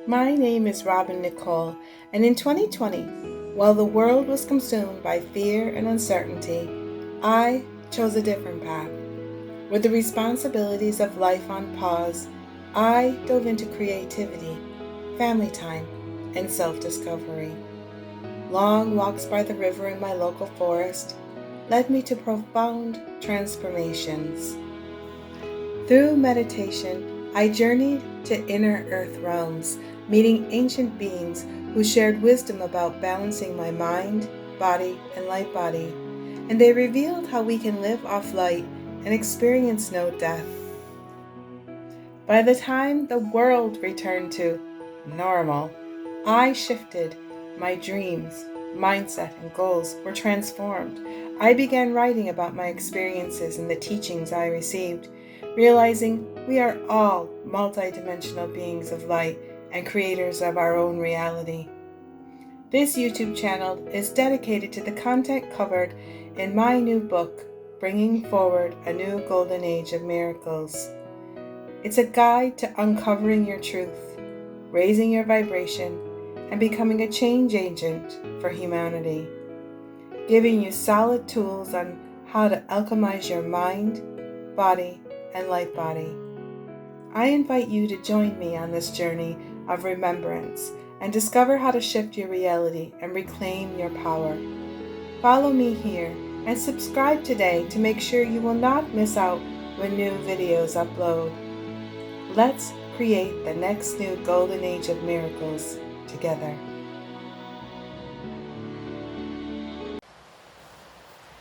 My name is Robin Nicole, and in 2020, while the world was consumed by fear and uncertainty, I chose a different path. With the responsibilities of life on pause, I dove into creativity, family time, and self-discovery. Long walks by the river in my local forest led me to profound transformations. Through meditation, I journeyed to inner earth realms, meeting ancient beings who shared wisdom about balancing my mind, body, and light body, and they revealed how we can live off light and experience no death. By the time the world returned to normal, I shifted. My dreams, mindset, and goals were transformed. I began writing about my experiences and the teachings I received, realizing we are all multidimensional beings of light and creators of our own reality. This YouTube channel is dedicated to the content covered in my new book, Bringing Forward a New Golden Age of Miracles. It's a guide to uncovering your truth, raising your vibration, and becoming a change agent for humanity, giving you solid tools on how to alchemize your mind, body, and light body. I invite you to join me on this journey of remembrance and discover how to shift your reality and reclaim your power. Follow me here and subscribe today to make sure you will not miss out when new videos upload. Let's create the next new golden age of miracles together.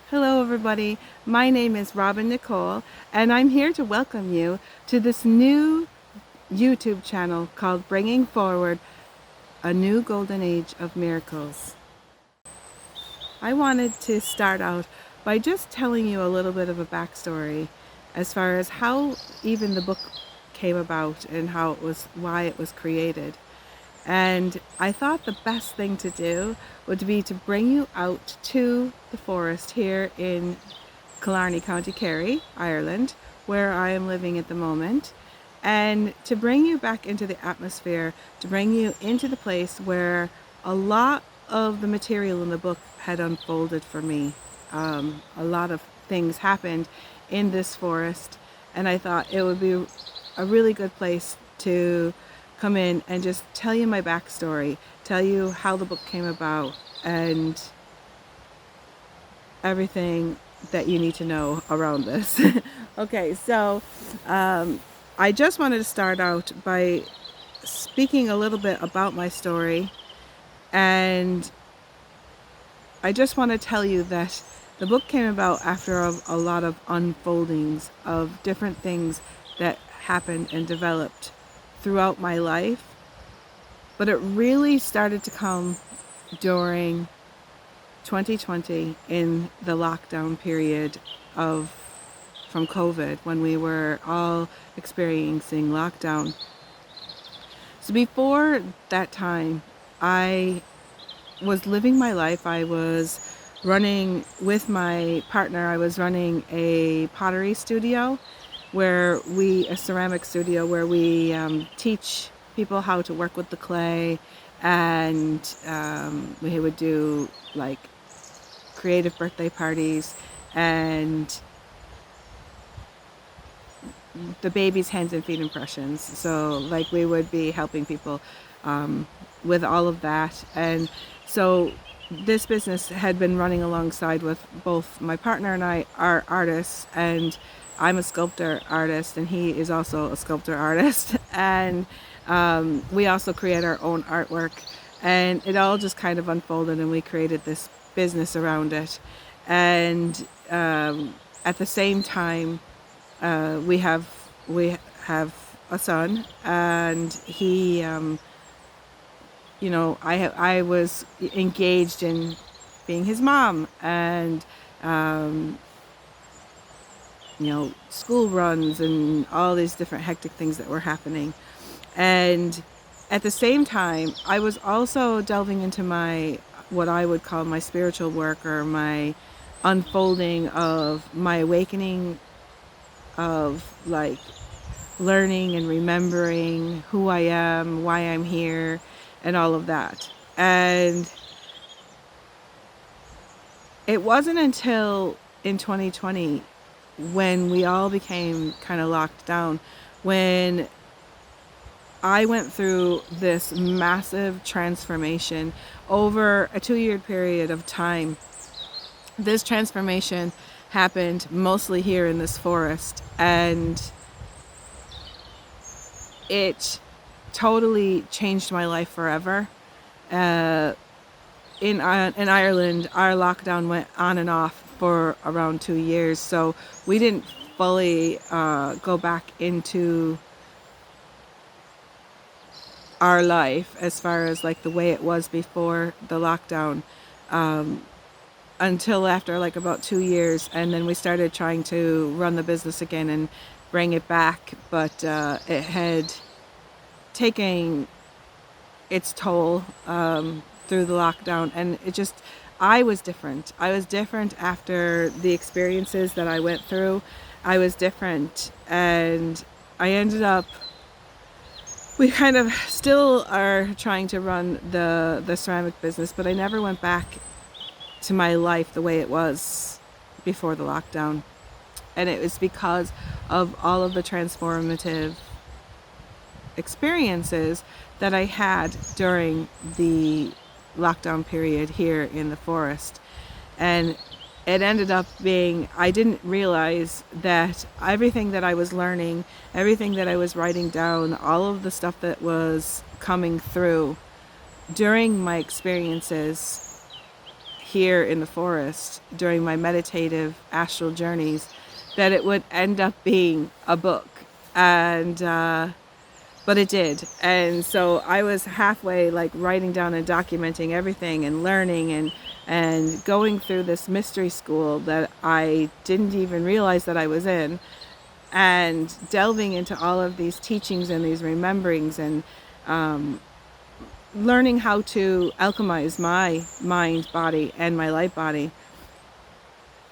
Hello everybody, my name is Robin Nicole and I'm here to welcome you to this new YouTube channel called Bringing Forward a New Golden Age of Miracles. I wanted to start out by just telling you a little bit of a backstory as far as how even the book came about and why it was created. And I thought the best thing to do would be to bring you out to the forest here in Killarney, County Kerry, Ireland, where I am living at the moment, and to bring you back into the atmosphere, to bring you into the place where a lot of the material in the book had unfolded for me. A lot of things happened in this forest, and I thought it would be a really good place to come in and just tell you my backstory, tell you how the book came about, and everything that you need to know around this. Okay, so I just wanted to start out by speaking a little bit about my story, and I just want to tell you that the book came about after a lot of unfoldings of different things that happened and developed throughout my life, but it really started to come during 2020 in the lockdown period from COVID, when we were all experiencing lockdown. So before that time, I was living my life. I was running with my partner. I was running a pottery studio, a ceramic studio where we teach people how to work with the clay, and we would do like creative birthday parties and the baby's hands and feet impressions. So like we would be helping people with all of that. And so this business had been running alongside with both my partner and I are artists, and I'm a sculptor artist and he is also a sculptor artist, and we also create our own artwork, and it all just kind of unfolded and we created this business around it. And at the same time, we have a son, and he I was engaged in being his mom, and school runs and all these different hectic things that were happening. And at the same time, I was also delving into what I would call my spiritual work, or my unfolding of my awakening of like learning and remembering who I am, why I'm here, and all of that. And it wasn't until in 2020 when we all became kind of locked down, when I went through this massive transformation over a 2-year period of time. This transformation happened mostly here in this forest, and it totally changed my life forever. In Ireland, our lockdown went on and off for around 2 years, so we didn't fully go back into our life as far as like the way it was before the lockdown, until after like about 2 years, and then we started trying to run the business again and bring it back, but it had taken its toll through the lockdown, and I was different. I was different after the experiences that I went through. I was different, and I ended up, we kind of still are trying to run the ceramic business, but I never went back to my life the way it was before the lockdown. And it was because of all of the transformative experiences that I had during the lockdown period here in the forest. And it ended up being, I didn't realize that everything that I was learning, everything that I was writing down, all of the stuff that was coming through during my experiences here in the forest, during my meditative astral journeys, that it would end up being a book. And but it did. And so I was halfway like writing down and documenting everything and learning and going through this mystery school that I didn't even realize that I was in, and delving into all of these teachings and these rememberings, and learning how to alchemize my mind, body, and my light body,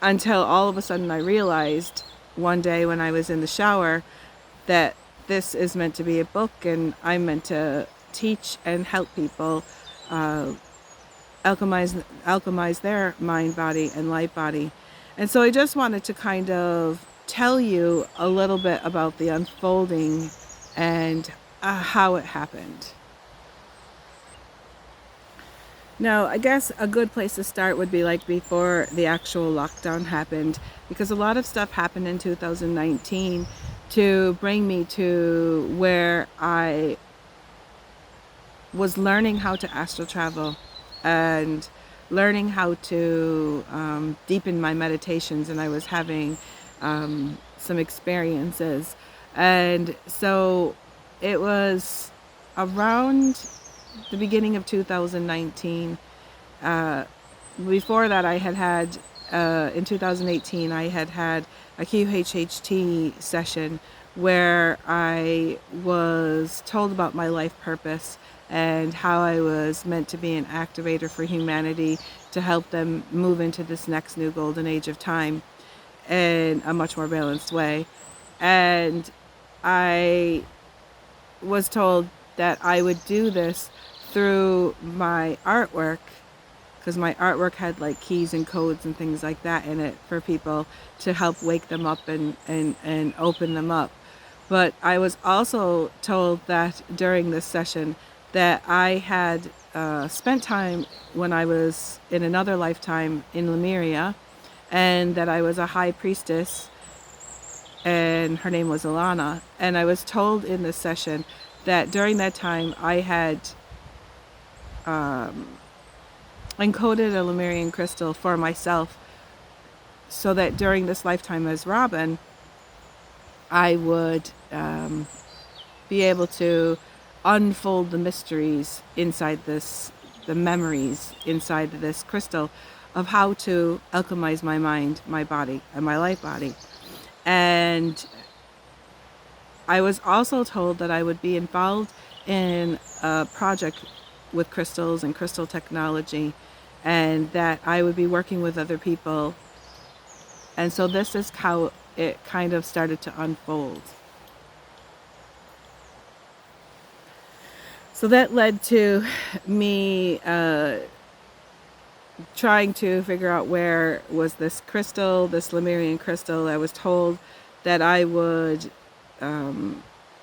until all of a sudden I realized one day when I was in the shower that this is meant to be a book, and I'm meant to teach and help people alchemize their mind, body, and light body. And so I just wanted to kind of tell you a little bit about the unfolding and how it happened. Now, I guess a good place to start would be like before the actual lockdown happened, because a lot of stuff happened in 2019 to bring me to where I was learning how to astral travel and learning how to deepen my meditations, and I was having some experiences. And so it was around the beginning of 2019. Before that, I had in 2018, I had a QHHT session where I was told about my life purpose and how I was meant to be an activator for humanity to help them move into this next new golden age of time in a much more balanced way. And I was told that I would do this through my artwork, because my artwork had like keys and codes and things like that in it for people to help wake them up and open them up. But I was also told that during this session that I had spent time when I was in another lifetime in Lemuria, and that I was a high priestess, and her name was Alana. And I was told in this session that during that time I had encoded a Lemurian crystal for myself, so that during this lifetime as Robin, I would be able to unfold the mysteries inside this, the memories inside this crystal of how to alchemize my mind, my body, and my light body. And I was also told that I would be involved in a project with crystals and crystal technology, and that I would be working with other people. And so this is how it kind of started to unfold. So that led to me trying to figure out where was this crystal, this Lemurian crystal. I was told that I would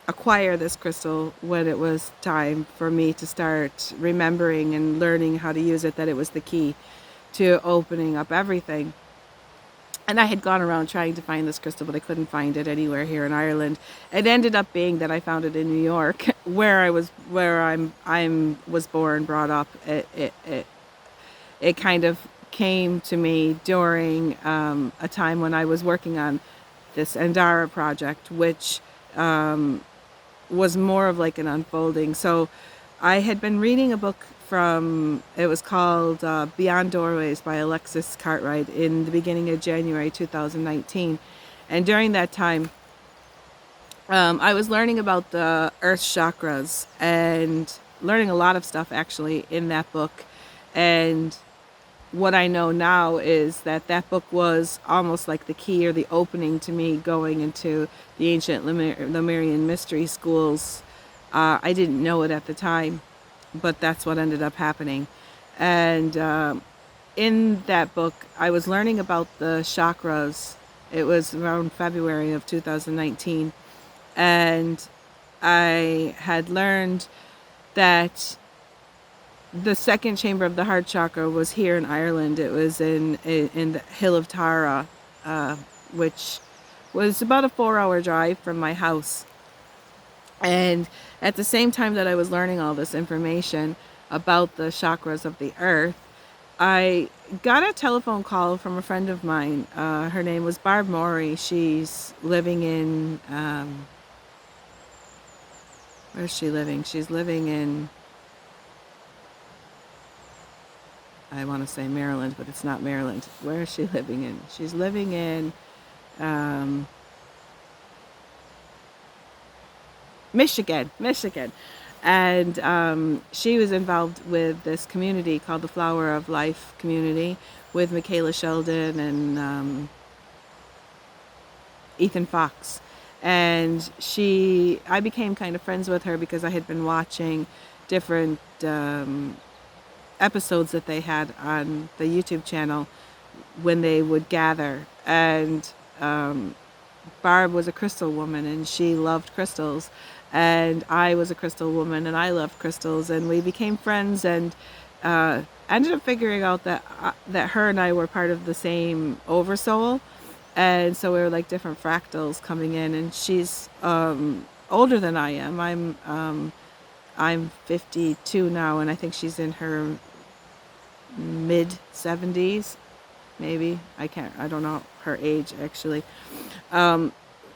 acquire this crystal when it was time for me to start remembering and learning how to use it, that it was the key to opening up everything. And I had gone around trying to find this crystal, but I couldn't find it anywhere here in Ireland. It ended up being that I found it in New Where I'm was born, brought up. It kind of came to me during a time when I was working on this Andara project, which was more of like an unfolding. So I had been reading a book it was called Beyond Doorways by Alexis Cartwright in the beginning of January 2019. And during that time, I was learning about the earth chakras and learning a lot of stuff actually in that book. And what I know now is that that book was almost like the key or the opening to me going into the ancient Lemurian mystery schools. I didn't know it at the time, but that's what ended up happening. And in that book, I was learning about the chakras. It was around February of 2019. And I had learned that the second chamber of the heart chakra was here in Ireland. It was in the Hill of Tara, which was about a 4-hour drive from my house. And at the same time that I was learning all this information about the chakras of the earth, I got a telephone call from a friend of mine. Her name was Barb Morey. She's living in, where's she living? She's living in, I want to say Maryland, but it's not Maryland. Where is she living in? She's living in Michigan. And she was involved with this community called the Flower of Life community with Michaela Sheldon and Ethan Fox. And I became kind of friends with her because I had been watching different episodes that they had on the YouTube channel when they would gather. And Barb was a crystal woman and she loved crystals. And I was a crystal woman and I loved crystals. And we became friends and ended up figuring out that her and I were part of the same oversoul. And so we were like different fractals coming in. And she's older than I am. I'm 52 now, and I think she's in her mid 70s, maybe. I don't know her age actually.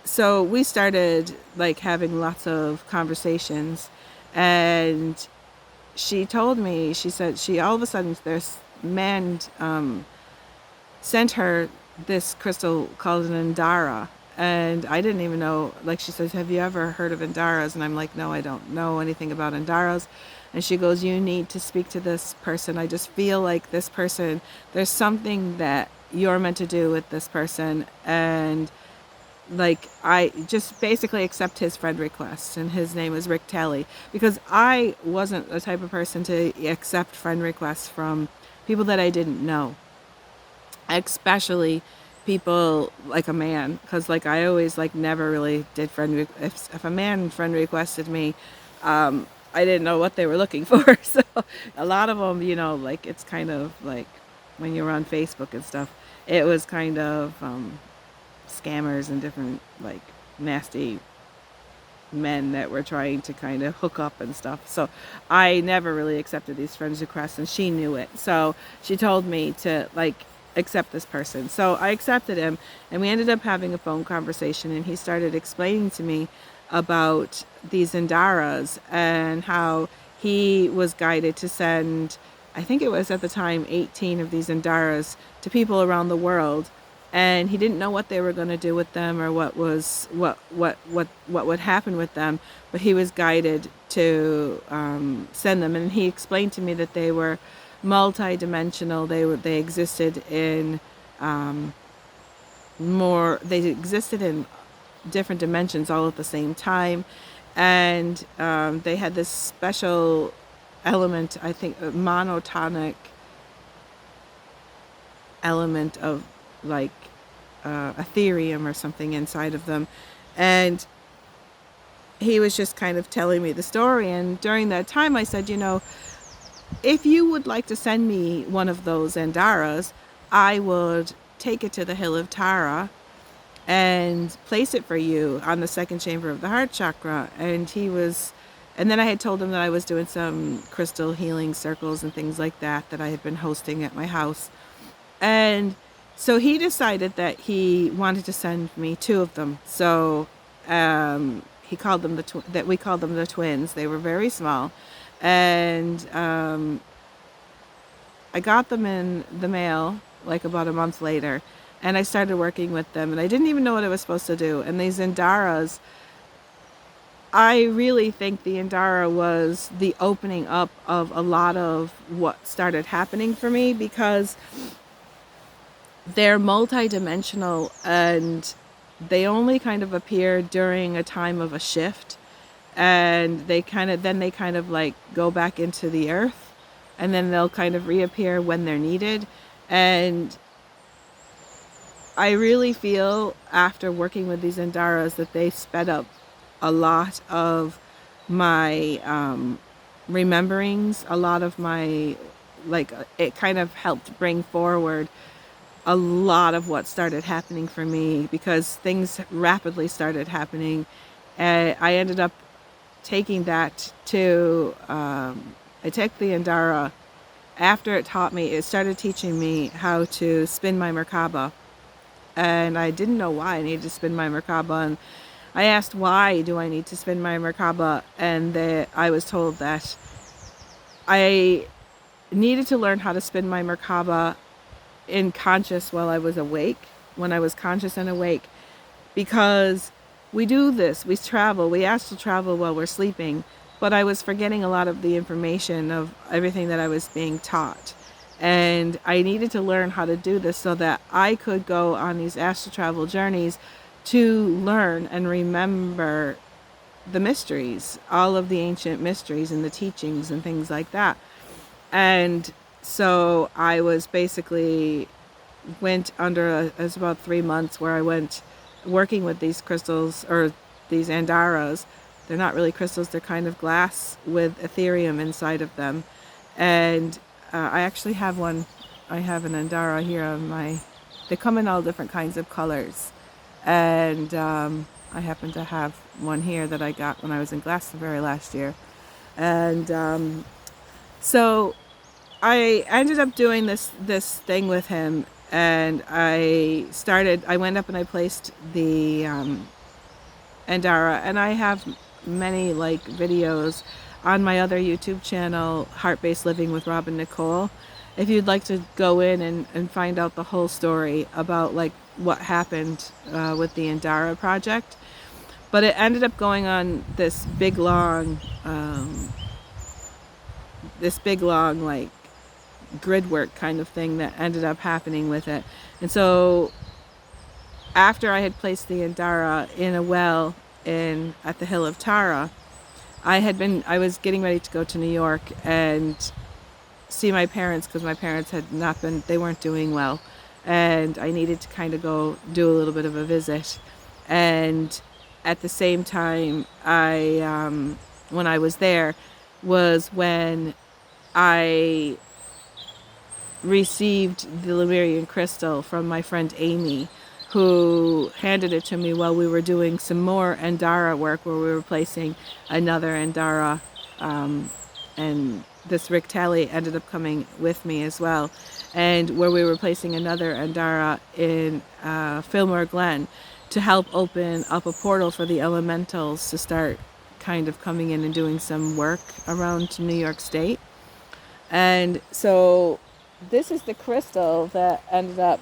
So we started like having lots of conversations, and she told me, she said all of a sudden this man sent her this crystal called an Andara. And I didn't even know, like she says, have you ever heard of Andaras? And I'm like, no, I don't know anything about Andaras. And she goes, you need to speak to this person. I just feel like this person, there's something that you're meant to do with this person. And like, I just basically accept his friend request. And his name is Rick Talley. Because I wasn't the type of person to accept friend requests from people that I didn't know. Especially people like a man, because like I always like never really did if a man friend requested me, I didn't know what they were looking for. So a lot of them, like it's kind of like when you're on Facebook and stuff, it was kind of scammers and different like nasty men that were trying to kind of hook up and stuff. So I never really accepted these friends requests, and she knew it. So she told me to like accept this person. So I accepted him, and we ended up having a phone conversation, and he started explaining to me about these Andaras and how he was guided to send, I think it was at the time 18 of these Andaras to people around the world, and he didn't know what they were going to do with them or what would happen with them, but he was guided to send them. And he explained to me that they were multidimensional. They existed in they existed in different dimensions all at the same time, And they had this special element, I think, a monotonic element of like Ethereum or something inside of them. And he was just kind of telling me the story. And during that time I said, if you would like to send me one of those Andaras, I would take it to the Hill of Tara and place it for you on the second chamber of the heart chakra. And then I had told him that I was doing some crystal healing circles and things like that I had been hosting at my house. And so he decided that he wanted to send me two of them. So he called them we called them the twins. They were very small. And I got them in the mail like about a month later, and I started working with them, and I didn't even know what I was supposed to do. And these Andaras, I really think the Andara was the opening up of a lot of what started happening for me, because they're multidimensional and they only kind of appear during a time of a shift, and they kind of like go back into the earth, and then they'll kind of reappear when they're needed. And I really feel after working with these Andaras that they sped up a lot of my rememberings, a lot of my, it kind of helped bring forward a lot of what started happening for me, because things rapidly started happening. And I ended up taking that to, I took the Andara after it started teaching me how to spin my Merkaba. And I didn't know why I needed to spin my Merkaba. And I asked, why do I need to spin my Merkaba? And I was told that I needed to learn how to spin my Merkaba in conscious while I was awake, when I was conscious and awake, because we do this, we astral travel while we're sleeping, but I was forgetting a lot of the information of everything that I was being taught. And I needed to learn how to do this so that I could go on these astral travel journeys to learn and remember the mysteries, all of the ancient mysteries and the teachings and things like that. And so I was basically went under it was about 3 months where I went working with these crystals, or these Andaras. They're not really crystals, they're kind of glass with Ethereum inside of them. And I actually have one. I have an Andara here on they come in all different kinds of colors. And I happen to have one here that I got when I was in Glastonbury last year. And so I ended up doing this thing with him, and I went up and I placed the Andara, and I have many videos on my other YouTube channel, Heart-Based Living with Robin Nicole. If you'd like to go in and find out the whole story about what happened with the Andara project. But it ended up going on this big long grid work kind of thing that ended up happening with it. And so after I had placed the Andara in a well at the Hill of Tara, I was getting ready to go to New York and see my parents, because my parents they weren't doing well, and I needed to kind of go do a little bit of a visit. And at the same time, when I was there was when I received the Lemurian crystal from my friend Amy, who handed it to me while we were doing some more Andara work, where we were placing another Andara, and this Rick Talley ended up coming with me as well, and where we were placing another Andara in Fillmore Glen to help open up a portal for the elementals to start kind of coming in and doing some work around New York State. And so this is the crystal that ended up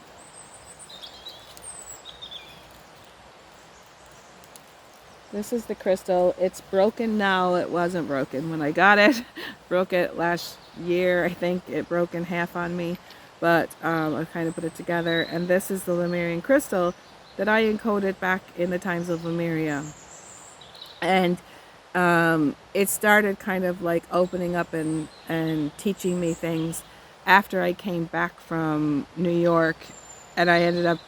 It's broken now. It wasn't broken when I got it. Broke it last year, I think. It broke in half on me, but I kind of put it together. And this is the Lemurian crystal that I encoded back in the times of Lemuria. And it started kind of like opening up and teaching me things after I came back from New York, and I ended up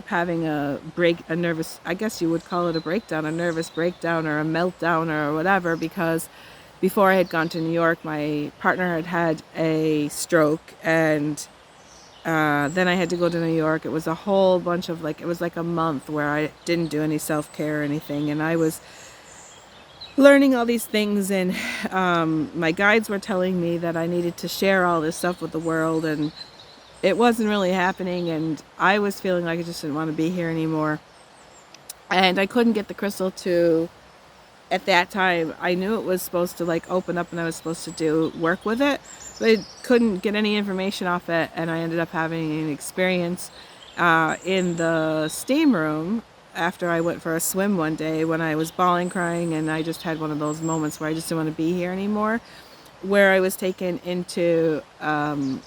having a nervous, I guess you would call it a breakdown, a nervous breakdown or a meltdown or whatever, because before I had gone to New York, my partner had had a stroke, and then I had to go to New York. It was a whole bunch of it was like a month where I didn't do any self-care or anything. And I was learning all these things, and my guides were telling me that I needed to share all this stuff with the world, and it wasn't really happening. And I was feeling like I just didn't want to be here anymore. And I couldn't get the crystal to, at that time, I knew it was supposed to open up and I was supposed to do work with it, but I couldn't get any information off it. And I ended up having an experience in the steam room after I went for a swim one day, when I was bawling, crying, and I just had one of those moments where I just didn't want to be here anymore, where I was taken into an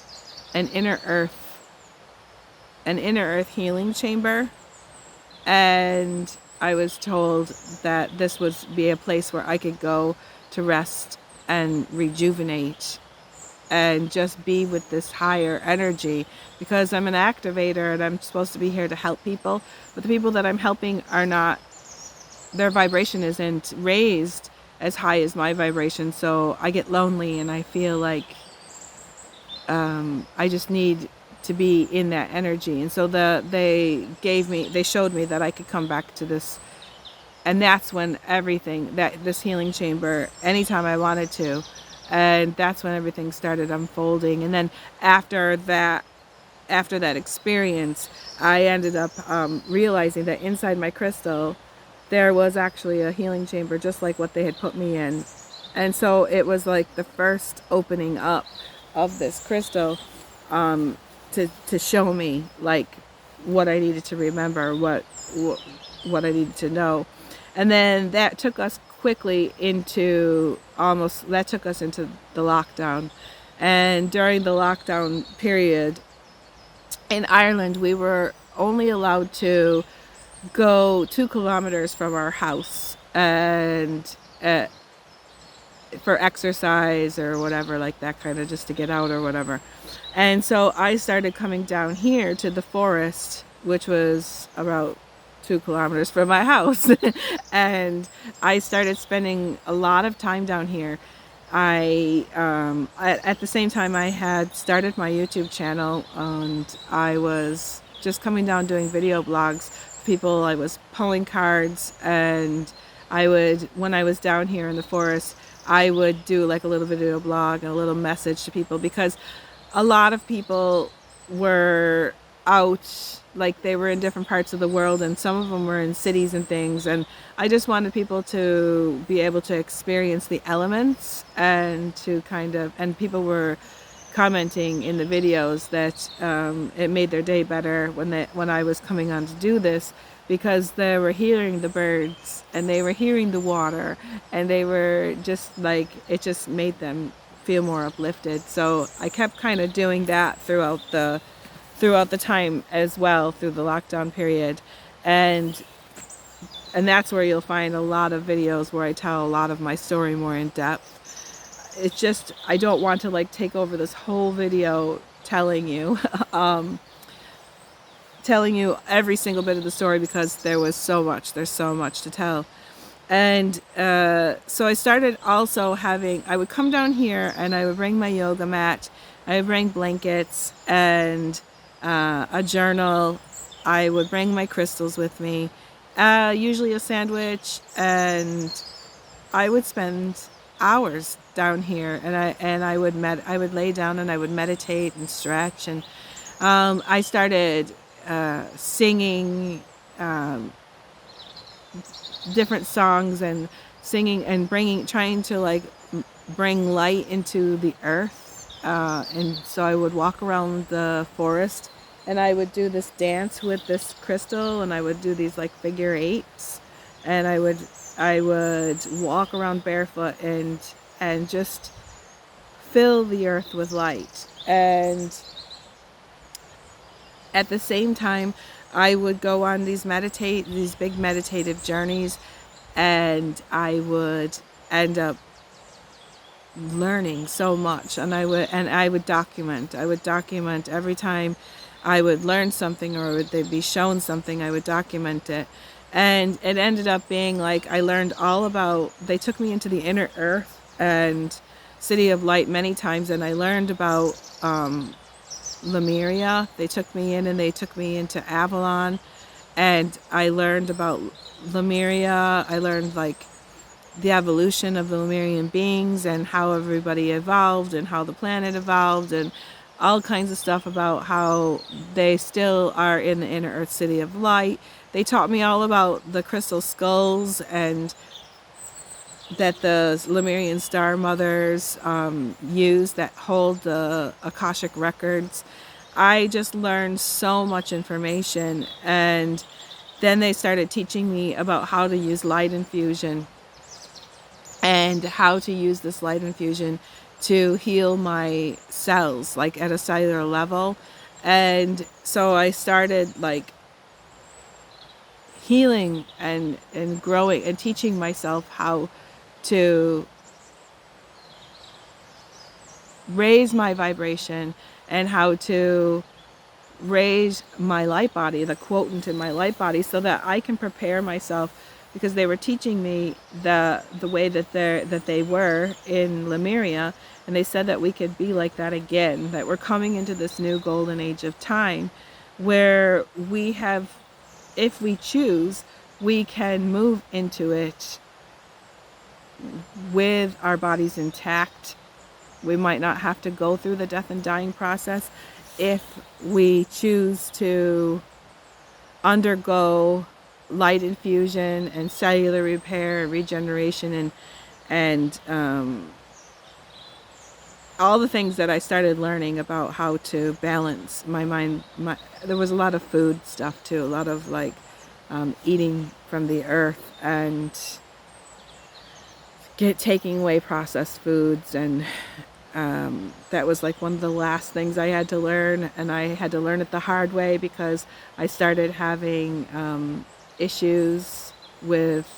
inner earth healing chamber. And I was told that this would be a place where I could go to rest and rejuvenate and just be with this higher energy, because I'm an activator and I'm supposed to be here to help people, but the people that I'm helping are not, their vibration isn't raised as high as my vibration. So I get lonely and I feel like I just need to be in that energy. And so they showed me that I could come back to this, and that's when this healing chamber, anytime I wanted to, and that's when everything started unfolding. And then after that experience, I ended up realizing that inside my crystal there was actually a healing chamber, just like what they had put me in. And so it was like the first opening up of this crystal, to show me what I needed to remember, what I needed to know. And then that took us into the lockdown. And during the lockdown period in Ireland, we were only allowed to go 2 kilometers from our house, and for exercise or whatever, like that, kind of just to get out or whatever. And so I started coming down here to the forest, which was about 2 kilometers from my house. And I started spending a lot of time down here. At the same time, I had started my YouTube channel, and I was just coming down doing video blogs. People, I was pulling cards, and when I was down here in the forest, I would do like a little video blog and a little message to people, because a lot of people were out, they were in different parts of the world, and some of them were in cities and things, and I just wanted people to be able to experience the elements, and and people were commenting in the videos that it made their day better when I was coming on to do this, because they were hearing the birds and they were hearing the water, and they were just it just made them feel more uplifted. So I kept kind of doing that throughout the time as well, through the lockdown period. And that's where you'll find a lot of videos where I tell a lot of my story more in depth. It's just, I don't want to take over this whole video telling you every single bit of the story, because there's so much to tell. And so I started also I would come down here and I would bring my yoga mat, I would bring blankets and a journal. I would bring my crystals with me, usually a sandwich, and I would spend hours down here, and I would lay down and I would meditate and stretch. And I started singing different songs, and singing and trying to bring light into the earth. And so I would walk around the forest, and I would do this dance with this crystal, and I would do these figure eights, and I would walk around barefoot and just fill the earth with light. And at the same time, I would go on these big meditative journeys, and I would end up learning so much, and I would document. I would document every time I would learn something, or they'd be shown something, I would document it. And it ended up being like I learned all about, they took me into the inner earth and city of light many times, and I learned about Lemuria. They took me in and they took me into Avalon, and I learned about Lemuria. I learned like the evolution of the Lemurian beings and how everybody evolved and how the planet evolved, and all kinds of stuff about how they still are in the inner earth city of light. They taught me all about the crystal skulls, and that the Lemurian star mothers use, that hold the Akashic records. I just learned so much information, and then they started teaching me about how to use light infusion, and how to use this light infusion to heal my cells, like at a cellular level. And so I started like healing and growing and teaching myself how to raise my vibration, and how to raise my light body, the quotient in my light body, so that I can prepare myself, because they were teaching me the way that they were in Lemuria, and they said that we could be like that again, that we're coming into this new golden age of time where we have, if we choose, we can move into it with our bodies intact. We might not have to go through the death and dying process if we choose to undergo light infusion and cellular repair and regeneration, and all the things that I started learning about how to balance my mind. There was a lot of food stuff too, a lot of like eating from the earth, and taking away processed foods, and that was like one of the last things I had to learn, and I had to learn it the hard way, because I started having issues with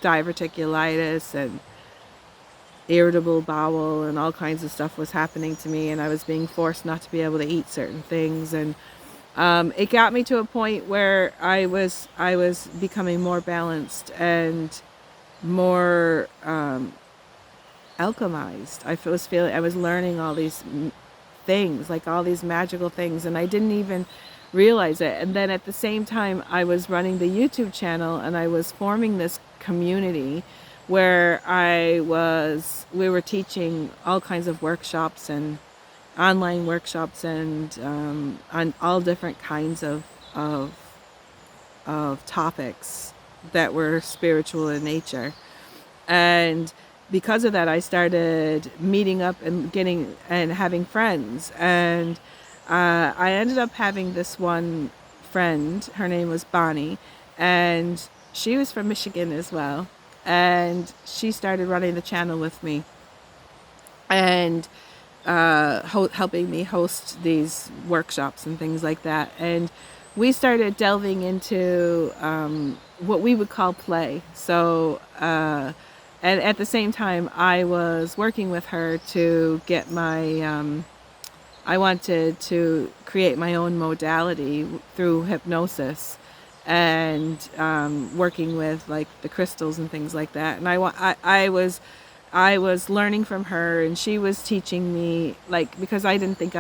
diverticulitis and irritable bowel, and all kinds of stuff was happening to me, and I was being forced not to be able to eat certain things, and it got me to a point where I was becoming more balanced and more alchemized. I was learning all these things, like all these magical things, and I didn't even realize it. And then at the same time, I was running the YouTube channel, and I was forming this community where we were teaching all kinds of workshops and online workshops, and on all different kinds of topics that were spiritual in nature. And because of that, I started meeting up and having friends. And I ended up having this one friend. Her name was Bonnie, and she was from Michigan as well. And she started running the channel with me, and helping me host these workshops and things like that. And we started delving into what we would call play. So, and at the same time, I was working with her to get I wanted to create my own modality through hypnosis, and working with like the crystals and things like that. And I was learning from her, and she was teaching me, like, because I didn't think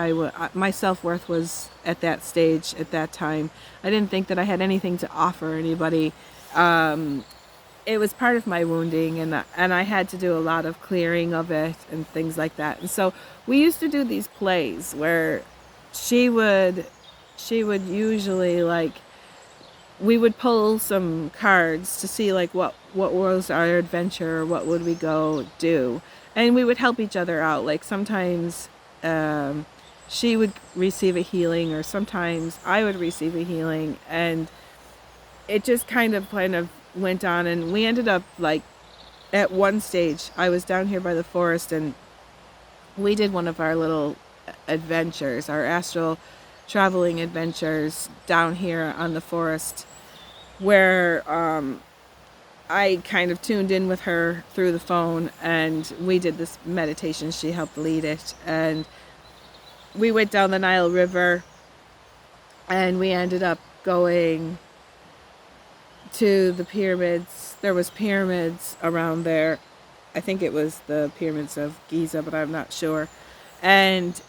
my self-worth was at that stage at that time. I didn't think that I had anything to offer anybody. It was part of my wounding, and I had to do a lot of clearing of it and things like that. And so we used to do these plays where she would usually, like, we would pull some cards to see like what was our adventure, or what would we go do, and we would help each other out. Like sometimes she would receive a healing, or sometimes I would receive a healing, and it just kind of went on. And we ended up, like, at one stage I was down here by the forest, and we did one of our little adventures, our astral traveling adventures down here on the forest, where I kind of tuned in with her through the phone, and we did this meditation. She helped lead it, and we went down the Nile River, and we ended up going to the pyramids. There was pyramids around there. I think it was the pyramids of Giza, but I'm not sure. And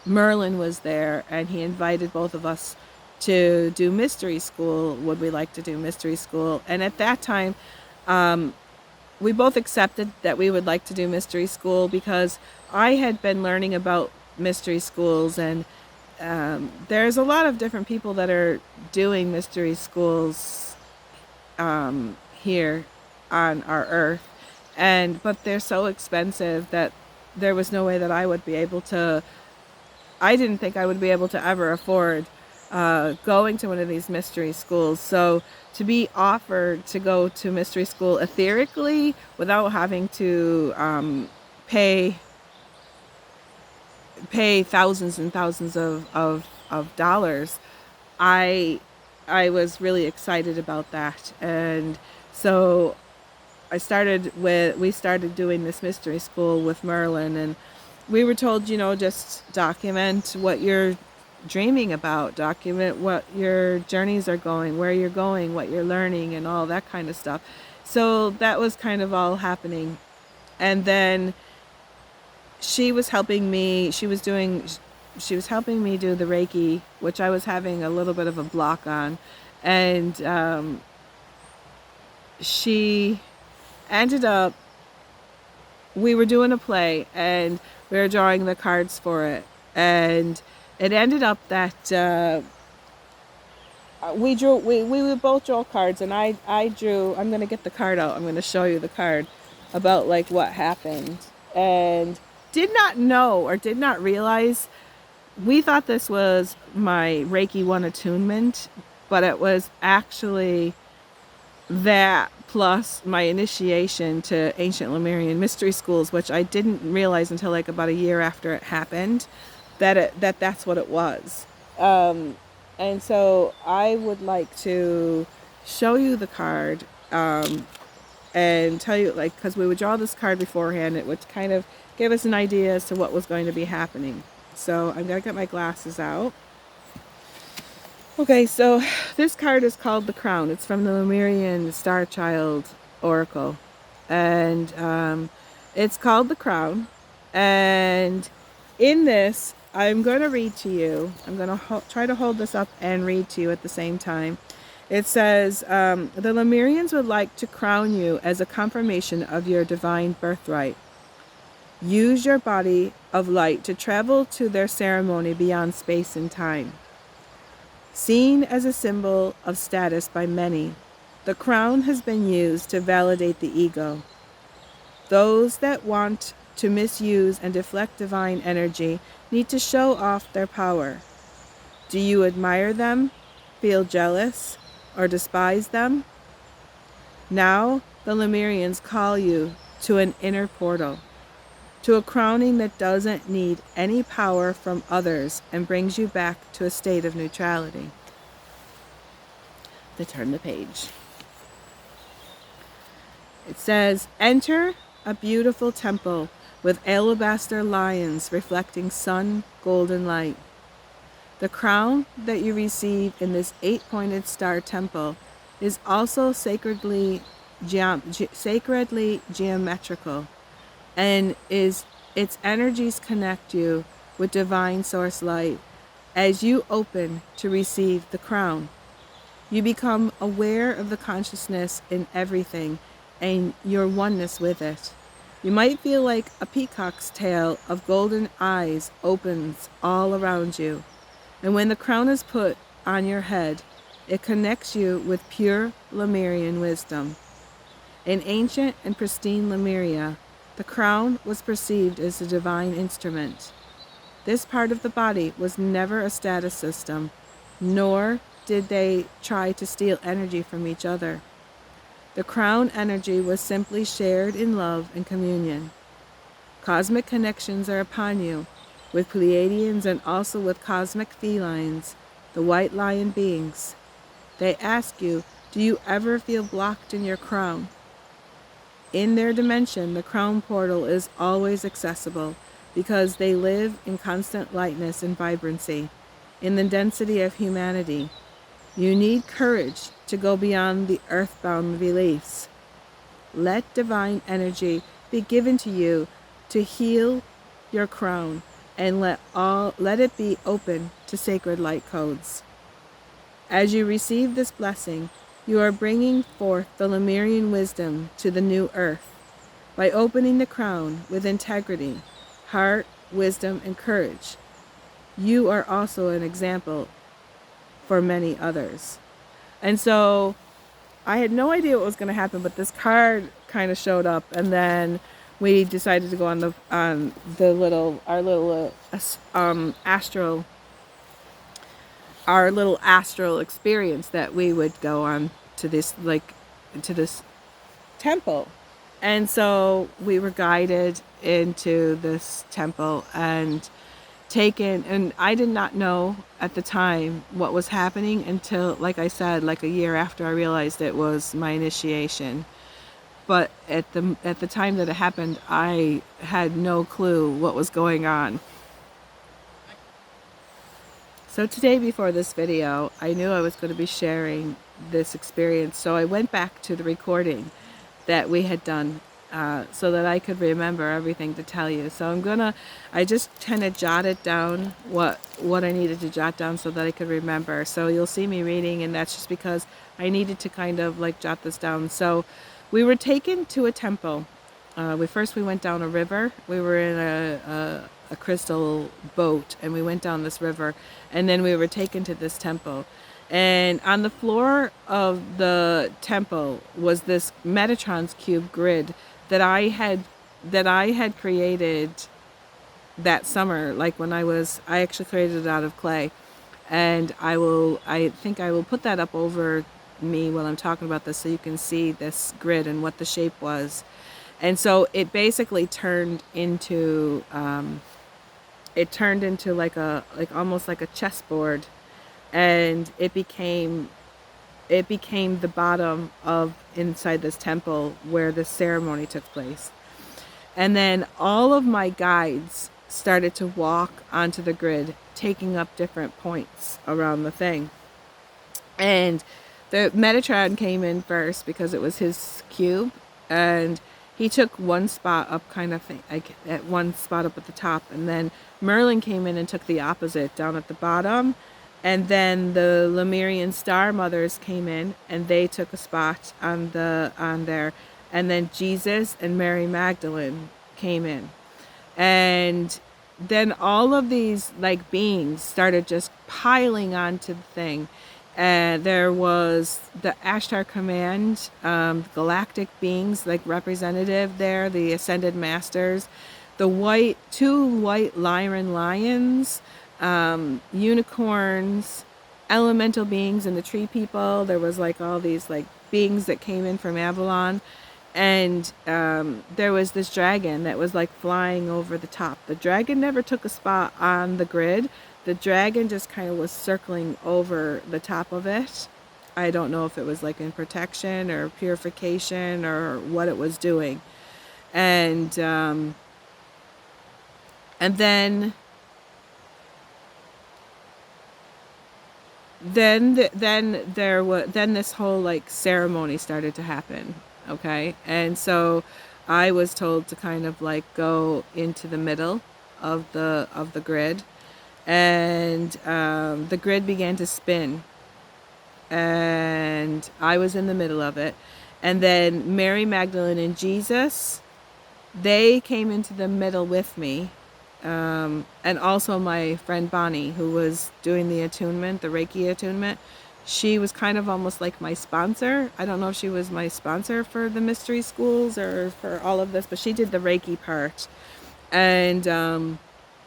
Merlin was there, and he invited both of us to do mystery school. Would we like to do mystery school? And at that time, we both accepted that we would like to do mystery school, because I had been learning about mystery schools, and there's a lot of different people that are doing mystery schools here on our earth, but they're so expensive that there was no way that I didn't think I would be able to ever afford going to one of these mystery schools. So to be offered to go to mystery school etherically without having to pay thousands and thousands of dollars, I was really excited about that. And so we started doing this mystery school with Merlin, and we were told, just document what you're dreaming about, document what your journeys are going, where you're going, what you're learning, and all that kind of stuff. So that was kind of all happening. And then she was helping me do the Reiki, which I was having a little bit of a block on. And she ended up, we were doing a play, and we were drawing the cards for it. And it ended up that we both draw cards, and I drew, I'm going to get the card out, I'm going to show you the card about like what happened. And did not know or did not realize, we thought this was my Reiki 1 attunement, but it was actually that plus my initiation to ancient Lemurian mystery schools, which I didn't realize until like about a year after it happened, that's what it was. And so I would like to show you the card, and tell you, like, because we would draw this card beforehand, it would kind of give us an idea as to what was going to be happening. So I'm going to get my glasses out. Okay, so this card is called the Crown. It's from the Lemurian Star Child Oracle. And it's called the Crown. And in this, I'm going to read to you. I'm going to try to hold this up and read to you at the same time. It says, the Lemurians would like to crown you as a confirmation of your divine birthright. Use your body of light to travel to their ceremony beyond space and time. Seen as a symbol of status by many, the crown has been used to validate the ego. Those that want to misuse and deflect divine energy need to show off their power. Do you admire them, feel jealous, or despise them? Now the Lemurians call you to an inner portal, to a crowning that doesn't need any power from others and brings you back to a state of neutrality. To turn the page. It says, enter a beautiful temple with alabaster lions reflecting sun golden light. The crown that you receive in this 8-pointed star temple is also sacredly geometrical, and its energies connect you with divine source light. As you open to receive the crown, you become aware of the consciousness in everything and your oneness with it. You might feel like a peacock's tail of golden eyes opens all around you. And when the crown is put on your head, it connects you with pure Lemurian wisdom. In ancient and pristine Lemuria, the crown was perceived as a divine instrument. This part of the body was never a status system, nor did they try to steal energy from each other. The crown energy was simply shared in love and communion. Cosmic connections are upon you, with Pleiadians and also with cosmic felines, the white lion beings. They ask you Do you ever feel blocked in your crown? In their dimension, the crown portal is always accessible because they live in constant lightness and vibrancy, in the density of humanity. You need courage to go beyond the earthbound beliefs. Let divine energy be given to you to heal your crown, and let it be open to sacred light codes. As you receive this blessing, you are bringing forth the Lemurian wisdom to the new earth. By opening the crown with integrity, heart, wisdom, and courage, you are also an example for many others. And so I had no idea what was going to happen, but this card kind of showed up, and then we decided to go on our little astral experience, that we would go on to this temple. And so we were guided into this temple and taken, and I did not know at the time what was happening until, like I said, like a year after I realized it was my initiation. But at the time that it happened, I had no clue what was going on. So today, before this video, I knew I was going to be sharing this experience, so I went back to the recording that we had done so that I could remember everything to tell you. So I just kind of jotted down what I needed to jot down so that I could remember. So you'll see me reading, and that's just because I needed to kind of like jot this down. So we were taken to a temple. We went down a river. We were in a crystal boat, and we went down this river, and then we were taken to this temple. And on the floor of the temple was this Metatron's cube grid that I had created that summer. Like when I actually created it out of clay, and I think I will put that up over me while I'm talking about this, so you can see this grid and what the shape was. And so it basically turned into almost like a chessboard, and it became the bottom of inside this temple where the ceremony took place. And then all of my guides started to walk onto the grid, taking up different points around the thing. And the Metatron came in first because it was his cube, and he took one spot up, kind of thing, like at one spot up at the top, and then Merlin came in and took the opposite down at the bottom. And then the Lemurian star mothers came in, and they took a spot on there. And then Jesus and Mary Magdalene came in. And then all of these like beings started just piling onto the thing. And there was the Ashtar Command, galactic beings like representative there, the Ascended Masters, the two white Lyran lions, unicorns, elemental beings, and the tree people. There was like all these like beings that came in from Avalon, and there was this dragon that was like flying over the top. The dragon never took a spot on the grid. The dragon just kind of was circling over the top of it. I don't know if it was like in protection or purification or what it was doing. And then this whole like ceremony started to happen. Okay. And so I was told to kind of like go into the middle of the grid, and the grid began to spin, and I was in the middle of it. And then Mary Magdalene and Jesus, they came into the middle with me. And also my friend Bonnie, who was doing the attunement, the Reiki attunement. She was kind of almost like my sponsor. I don't know if she was my sponsor for the mystery schools or for all of this, but she did the Reiki part. And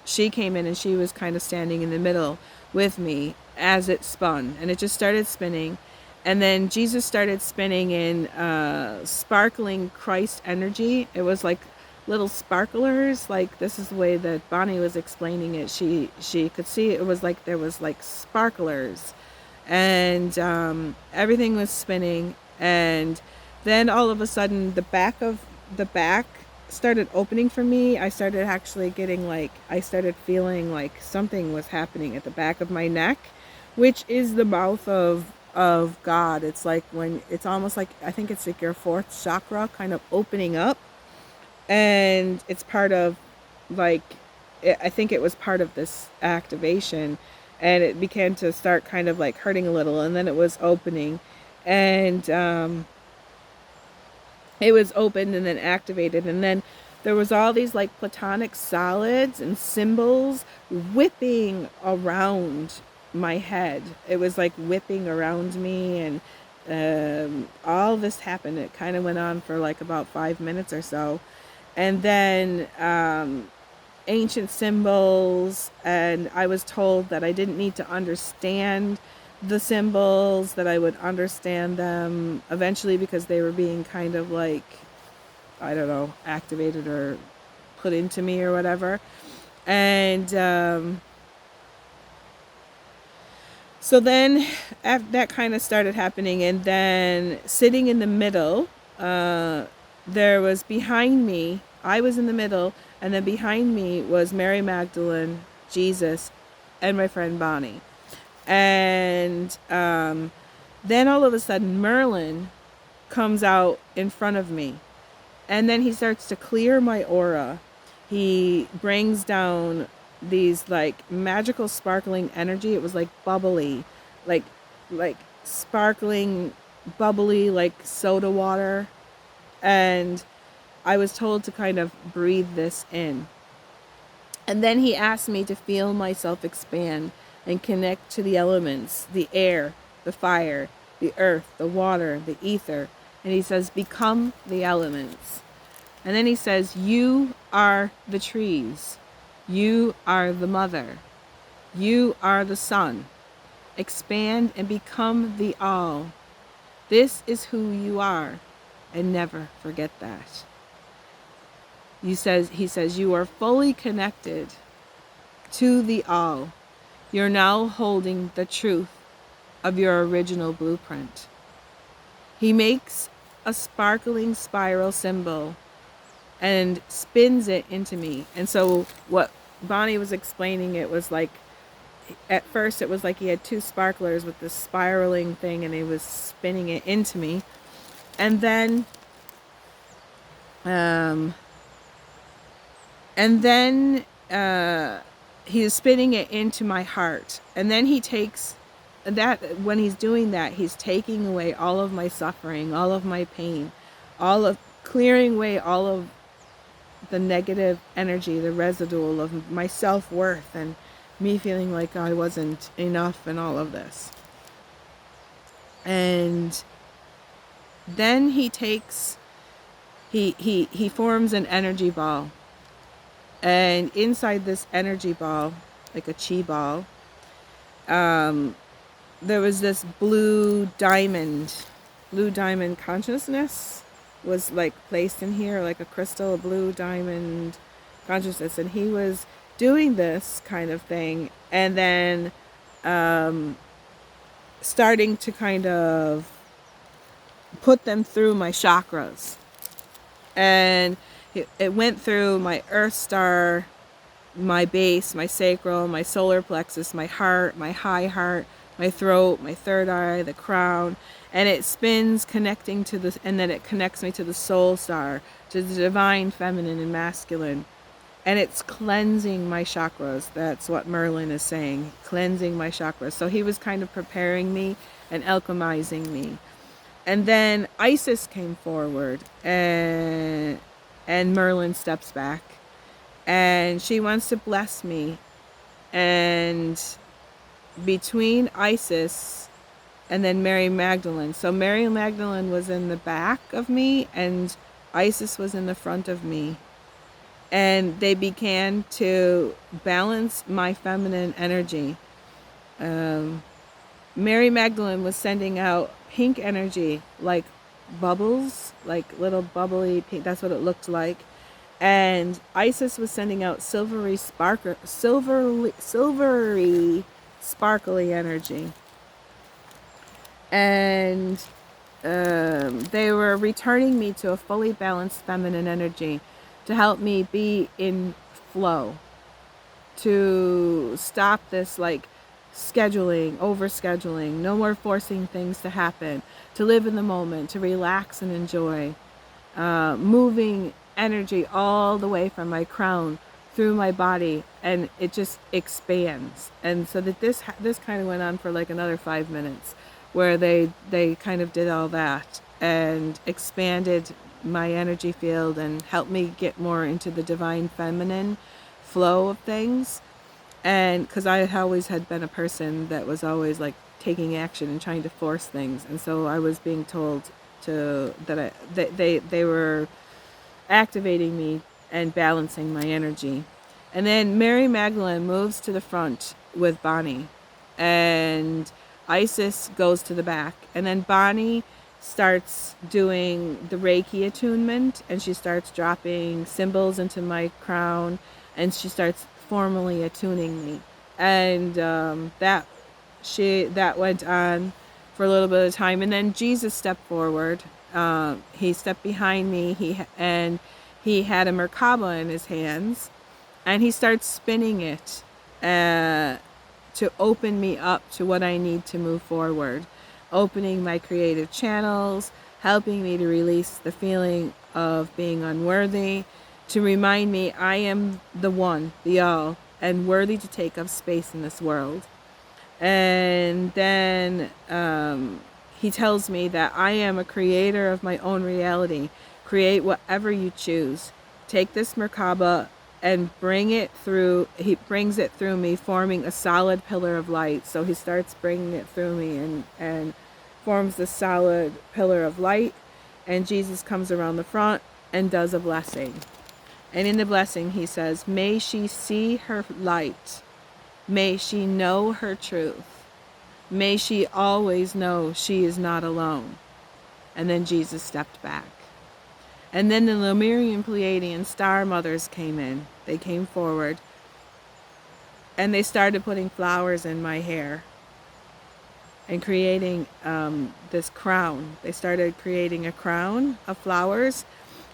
she came in, and she was kind of standing in the middle with me as it spun, and it just started spinning. And then Jesus started spinning in sparkling Christ energy. It was like little sparklers. Like, this is the way that Bonnie was explaining it. She could see it was like there was like sparklers and everything was spinning. And then all of a sudden, the back started opening for me. I started actually getting I started feeling like something was happening at the back of my neck, which is the mouth of God. It's like when it's almost like, I think it's like your fourth chakra kind of opening up, and it's part of like, I think it was part of this activation, and it began to start kind of like hurting a little, and then it was opening, and it was opened and then activated, and then there was all these like platonic solids and symbols whipping around my head. It was like whipping around me, and all this happened. It kind of went on for like about 5 minutes or so, and then ancient symbols, and I was told that I didn't need to understand the symbols, that I would understand them eventually because they were being kind of like, I don't know, activated or put into me or whatever. And so then that kind of started happening, and then sitting in the middle, there was behind me, I was in the middle, and then behind me was Mary Magdalene, Jesus, and my friend Bonnie. And then all of a sudden, Merlin comes out in front of me. And then he starts to clear my aura. He brings down these like magical sparkling energy. It was like bubbly, like sparkling, bubbly, like soda water. And I was told to kind of breathe this in. And then he asked me to feel myself expand and connect to the elements, the air, the fire, the earth, the water, the ether. And he says, become the elements. And then he says, you are the trees. You are the mother. You are the sun. Expand and become the all. This is who you are. And never forget that. He says, you are fully connected to the all. You're now holding the truth of your original blueprint. He makes a sparkling spiral symbol and spins it into me. And so what Bonnie was explaining, it was like, at first it was like he had two sparklers with this spiraling thing, and he was spinning it into me. And then he is spinning it into my heart. And then he takes that, when he's doing that, he's taking away all of my suffering, all of my pain, clearing away all of the negative energy, the residual of my self-worth and me feeling like I wasn't enough and all of this. And then he forms an energy ball. And inside this energy ball, like a chi ball, there was this blue diamond consciousness was like placed in here, like a crystal, a blue diamond consciousness. And he was doing this kind of thing, and then starting to kind of put them through my chakras. And it went through my earth star, my base, my sacral, my solar plexus, my heart, my high heart, my throat, my third eye, the crown, and it spins connecting to this, and then it connects me to the soul star, to the divine feminine and masculine, and it's cleansing my chakras. That's what Merlin is saying, cleansing my chakras. So he was kind of preparing me and alchemizing me. And then Isis came forward, and Merlin steps back, and she wants to bless me. And between Isis and then Mary Magdalene, so Mary Magdalene was in the back of me and Isis was in the front of me, and they began to balance my feminine energy. Mary Magdalene was sending out pink energy, like bubbles, like little bubbly pink. That's what it looked like. And Isis was sending out silvery, sparkly energy. And they were returning me to a fully balanced feminine energy to help me be in flow, to stop this like scheduling, overscheduling, no more forcing things to happen, to live in the moment, to relax and enjoy, moving energy all the way from my crown through my body, and it just expands. And so that this kind of went on for like another 5 minutes, where they kind of did all that and expanded my energy field and helped me get more into the divine feminine flow of things. And because I had always had been a person that was always like taking action and trying to force things, and so I was being told to that they were activating me and balancing my energy. And then Mary Magdalene moves to the front with Bonnie, and Isis goes to the back, and then Bonnie starts doing the Reiki attunement, and she starts dropping symbols into my crown, and she starts formally attuning me. And that went on for a little bit of time, and then Jesus stepped forward. He stepped behind me. He had a Merkaba in his hands, and he starts spinning it to open me up to what I need to move forward, opening my creative channels, helping me to release the feeling of being unworthy, to remind me I am the one, the all, and worthy to take up space in this world. And then he tells me that I am a creator of my own reality. Create whatever you choose. Take this Merkaba and bring it through. He brings it through me, forming a solid pillar of light. So he starts bringing it through me and forms the solid pillar of light. And Jesus comes around the front and does a blessing. And in the blessing, he says, may she see her light. May she know her truth. May she always know she is not alone. And then Jesus stepped back. And then the Lemurian Pleiadian star mothers came in. They came forward. And they started putting flowers in my hair and creating this crown. They started creating a crown of flowers.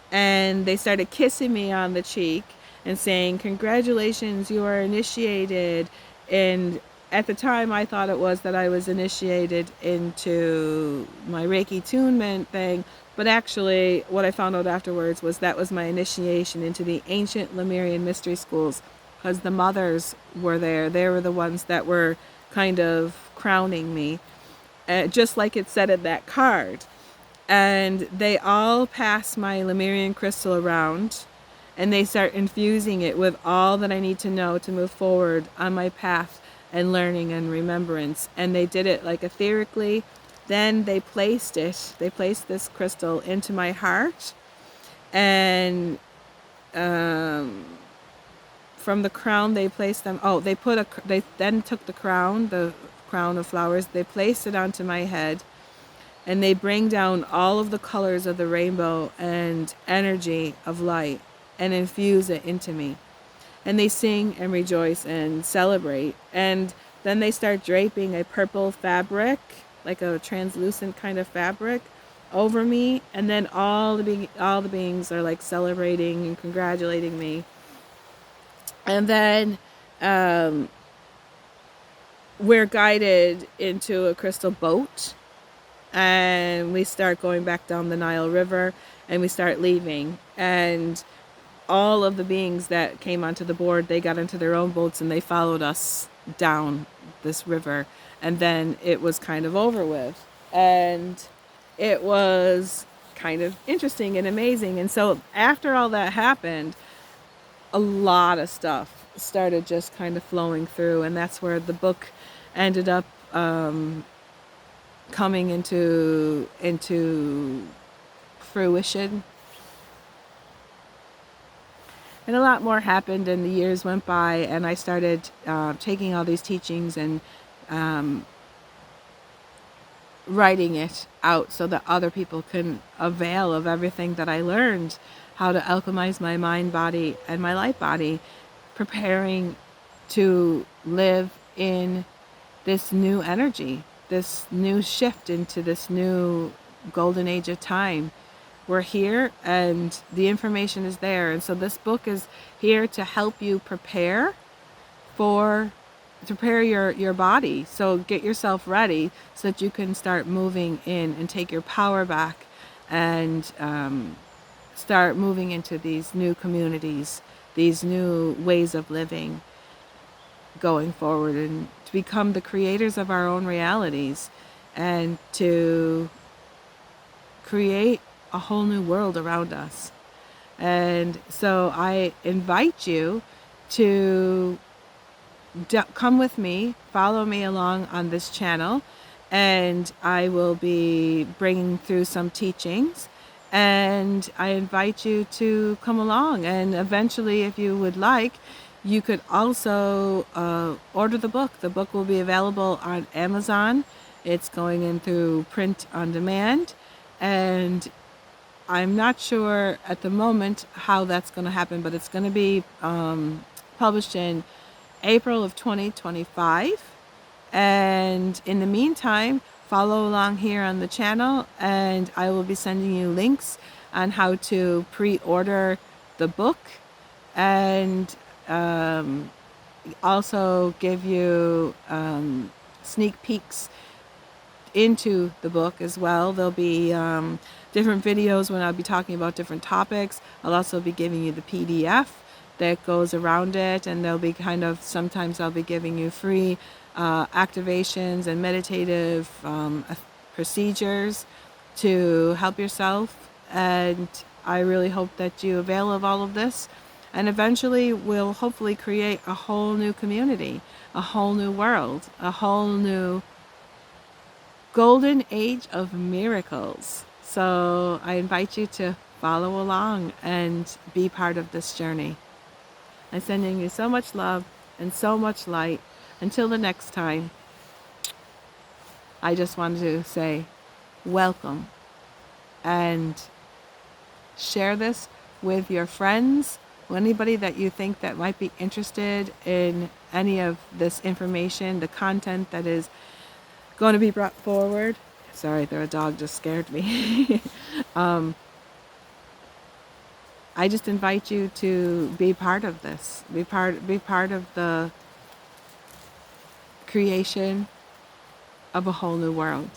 And they started kissing me on the cheek and saying, congratulations, you are initiated. And at the time, I thought it was that I was initiated into my Reiki attunement thing. But actually, what I found out afterwards was that was my initiation into the ancient Lemurian mystery schools, because the mothers were there. They were the ones that were kind of crowning me, just like it said in that card. And they all pass my Lemurian crystal around, and they start infusing it with all that I need to know to move forward on my path and learning and remembrance. And they did it like etherically. Then they placed this crystal into my heart, and from the crown they placed them. They then took the crown of flowers. They placed it onto my head. And they bring down all of the colors of the rainbow and energy of light and infuse it into me. And they sing and rejoice and celebrate. And then they start draping a purple fabric, like a translucent kind of fabric, over me. And then all the beings are like celebrating and congratulating me. And then we're guided into a crystal boat. And we start going back down the Nile River, and we start leaving. And all of the beings that came onto the board, they got into their own boats and they followed us down this river. And then it was kind of over with. And it was kind of interesting and amazing. And so after all that happened, a lot of stuff started just kind of flowing through. And that's where the book ended up coming into fruition. And a lot more happened, and the years went by, and I started taking all these teachings and writing it out so that other people can avail of everything that I learned, how to alchemize my mind, body, and my light body, preparing to live in this new energy this new shift into this new golden age of time. We're here and the information is there. And so this book is here to help you prepare your body. So get yourself ready so that you can start moving in and take your power back and start moving into these new communities, these new ways of living going forward, and to become the creators of our own realities and to create a whole new world around us. And so I invite you to come with me, follow me along on this channel, and I will be bringing through some teachings. And I invite you to come along. And eventually, if you would like, you could also order the book. The book will be available on Amazon. It's going in through print on demand. And I'm not sure at the moment how that's going to happen, but it's going to be published in April of 2025. And in the meantime, follow along here on the channel, and I will be sending you links on how to pre-order the book, and also give you sneak peeks into the book as well. There'll be different videos when I'll be talking about different topics. I'll also be giving you the PDF that goes around it, and there'll be sometimes I'll be giving you free activations and meditative procedures to help yourself. And I really hope that you avail of all of this, and eventually we'll hopefully create a whole new community, a whole new world, a whole new golden age of miracles. So I invite you to follow along and be part of this journey. I'm sending you so much love and so much light. Until the next time, I just wanted to say welcome, and share this with your friends, anybody that you think that might be interested in any of this information, the content that is going to be brought forward. Sorry, a dog just scared me. I just invite you to be part of this. Be part of the creation of a whole new world.